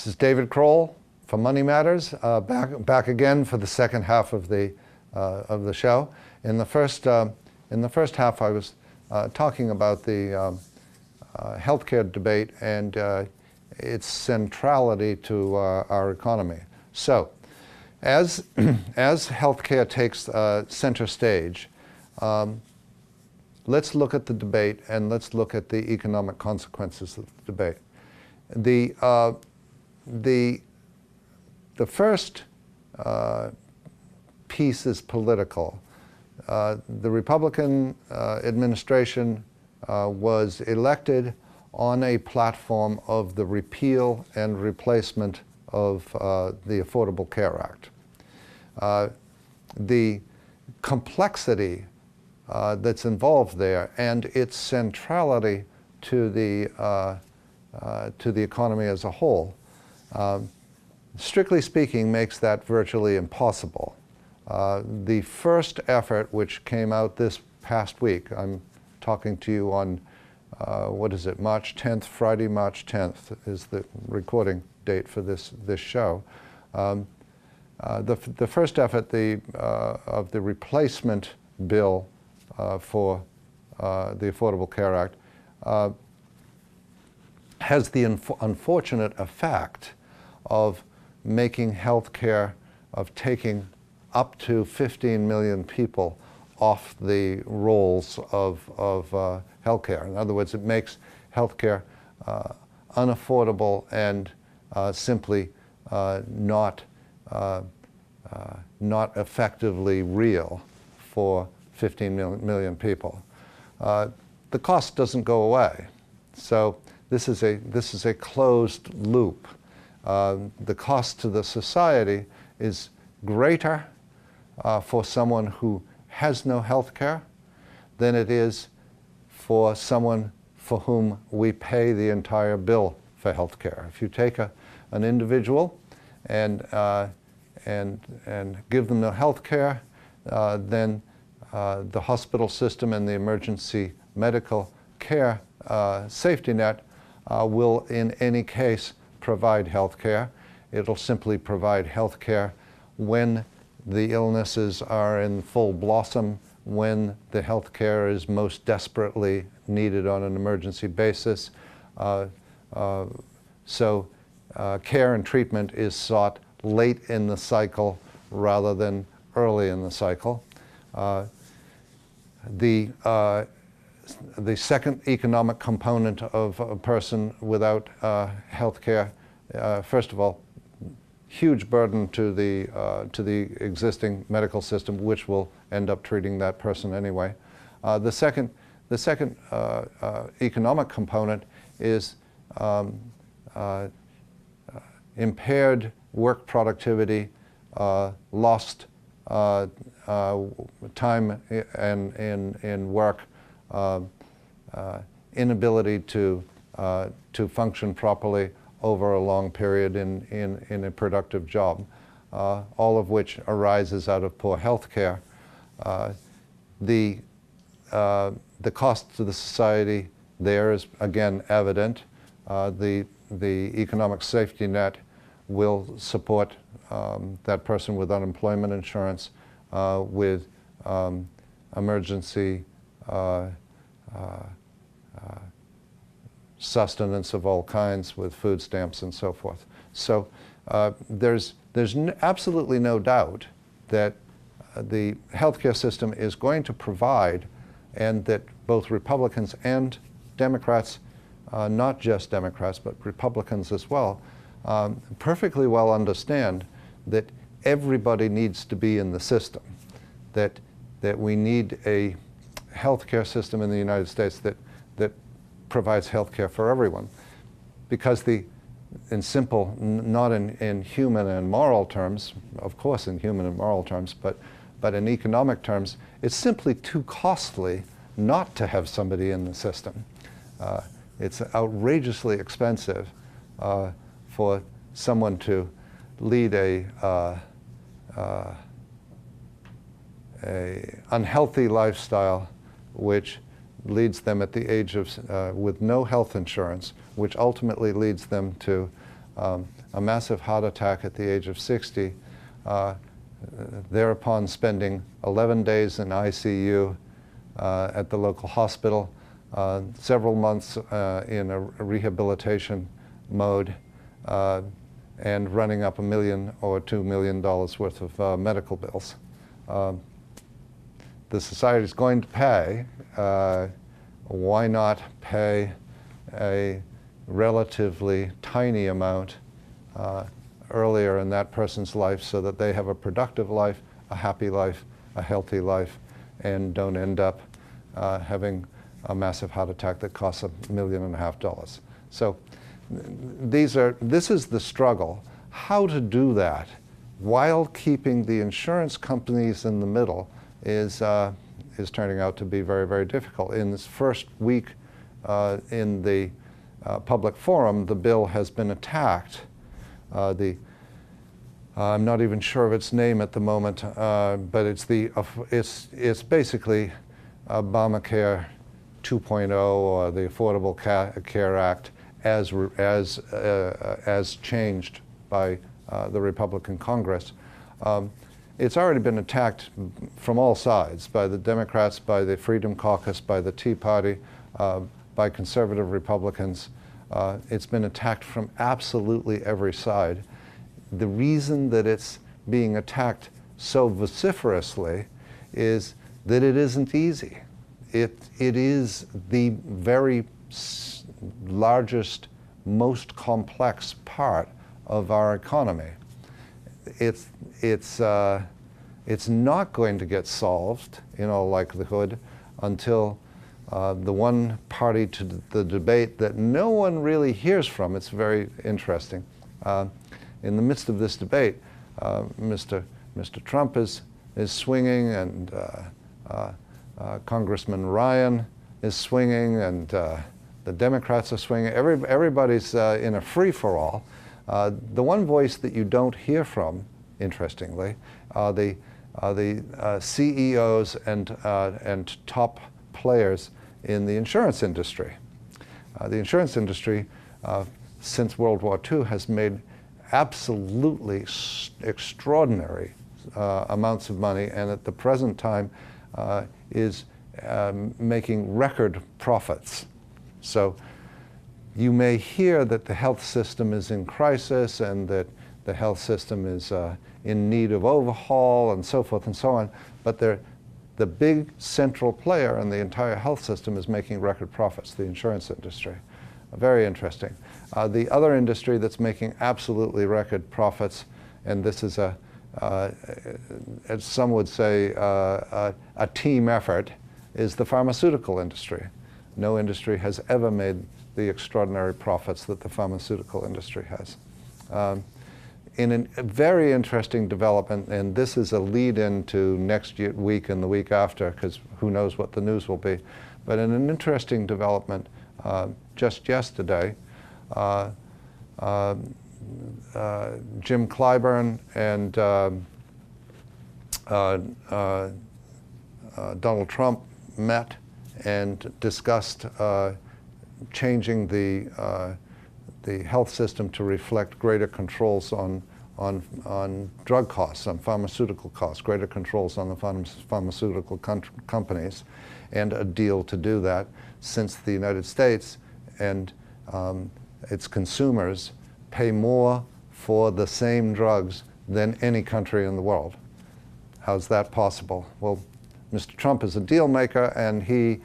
This is David Crowell for Money Matters, back again for the second half of the show. In the first half, I was talking about the healthcare debate and its centrality to our economy. So, as healthcare takes center stage, let's look at the debate and let's look at the economic consequences of the debate. The first piece is political. The Republican administration was elected on a platform of the repeal and replacement of the Affordable Care Act. The complexity that's involved there and its centrality to the economy as a whole, strictly speaking, makes that virtually impossible. The first effort, which came out this past week, I'm talking to you on, what is it, March 10th, Friday, March 10th is the recording date for this show. The first effort of the replacement bill for the Affordable Care Act has the unfortunate effect of making health care, of taking up to 15 million people off the rolls of health care. In other words, it makes health care unaffordable and simply not effectively real for 15 million people. The cost doesn't go away. So this is a closed loop. The cost to the society is greater for someone who has no health care than it is for someone for whom we pay the entire bill for health care. If you take an individual and give them no health care, then the hospital system and the emergency medical care safety net will in any case provide health care. It'll simply provide health care when the illnesses are in full blossom, when the health care is most desperately needed on an emergency basis. So care and treatment is sought late in the cycle rather than early in the cycle. The second economic component of a person without health care, first of all, huge burden to the existing medical system, which will end up treating that person anyway. The second economic component is impaired work productivity, lost time in work, inability to function properly over a long period in a productive job, all of which arises out of poor health care. The cost to the society there is again evident. The economic safety net will support that person with unemployment insurance, with emergency sustenance of all kinds, with food stamps and so forth. So there's absolutely no doubt that the healthcare system is going to provide, and that both Republicans and Democrats, not just Democrats, but Republicans as well, perfectly well understand that everybody needs to be in the system, that we need a healthcare system in the United States that provides health care for everyone. Because in simple, not in human and moral terms, of course in human and moral terms, but in economic terms, it's simply too costly not to have somebody in the system. It's outrageously expensive for someone to lead a unhealthy lifestyle, which leads them at the age of, with no health insurance, which ultimately leads them to a massive heart attack at the age of 60, thereupon spending 11 days in ICU at the local hospital, several months in a rehabilitation mode, and running up $1 million or $2 million worth of medical bills. The society is going to pay. Why not pay a relatively tiny amount earlier in that person's life so that they have a productive life, a happy life, a healthy life, and don't end up having a massive heart attack that costs $1.5 million. So this is the struggle. How to do that while keeping the insurance companies in the middle is turning out to be very, very difficult. In this first week in the public forum, the bill has been attacked. I'm not even sure of its name at the moment, but it's basically Obamacare 2.0 or the Affordable Care Act as changed by the Republican Congress. It's already been attacked from all sides, by the Democrats, by the Freedom Caucus, by the Tea Party, by conservative Republicans. It's been attacked from absolutely every side. The reason that it's being attacked so vociferously is that it isn't easy. It is the very largest, most complex part of our economy. It's not going to get solved, in all likelihood, until the one party to the debate that no one really hears from. It's very interesting. In the midst of this debate, Mr. Trump is swinging, and Congressman Ryan is swinging, and the Democrats are swinging. Everybody's in a free-for-all. The one voice that you don't hear from, interestingly, are the CEOs and top players in the insurance industry. The insurance industry, since World War II, has made absolutely extraordinary amounts of money, and at the present time is making record profits. So you may hear that the health system is in crisis and that the health system is in need of overhaul and so forth and so on, but the big central player in the entire health system is making record profits, the insurance industry. Very interesting. The other industry that's making absolutely record profits, and this is as some would say, a team effort, is the pharmaceutical industry. No industry has ever made the extraordinary profits that the pharmaceutical industry has. In a very interesting development, and this is a lead-in to next week and the week after, because who knows what the news will be, but in an interesting development just yesterday, Jim Clyburn and Donald Trump met and discussed changing the health system to reflect greater controls on drug costs, on pharmaceutical costs, greater controls on the pharmaceutical companies, and a deal to do that, since the United States and its consumers pay more for the same drugs than any country in the world. How's that possible? Well, Mr. Trump is a deal maker, and he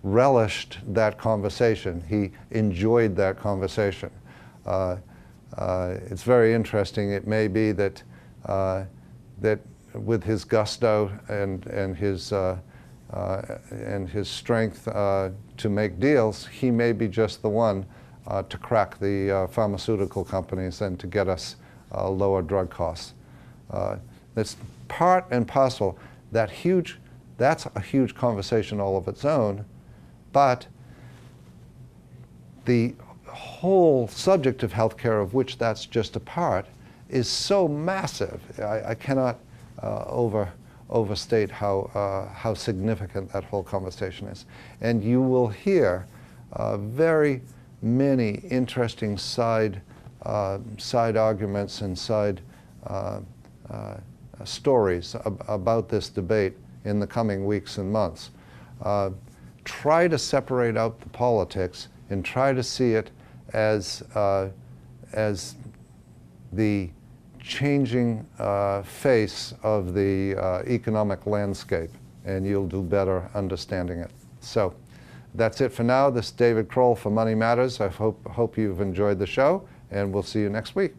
relished that conversation. He enjoyed that conversation. It's very interesting. It may be that that with his gusto and his strength to make deals, he may be just the one to crack the pharmaceutical companies and to get us lower drug costs. It's part and parcel. That's a huge conversation all of its own, but the whole subject of healthcare, of which that's just a part, is so massive. I cannot overstate how significant that whole conversation is. And you will hear very many interesting side arguments and side stories about this debate in the coming weeks and months. Try to separate out the politics and try to see it as the changing face of the economic landscape, and you'll do better understanding it. So that's it for now. This is David Crowell for Money Matters. I hope you've enjoyed the show, and we'll see you next week.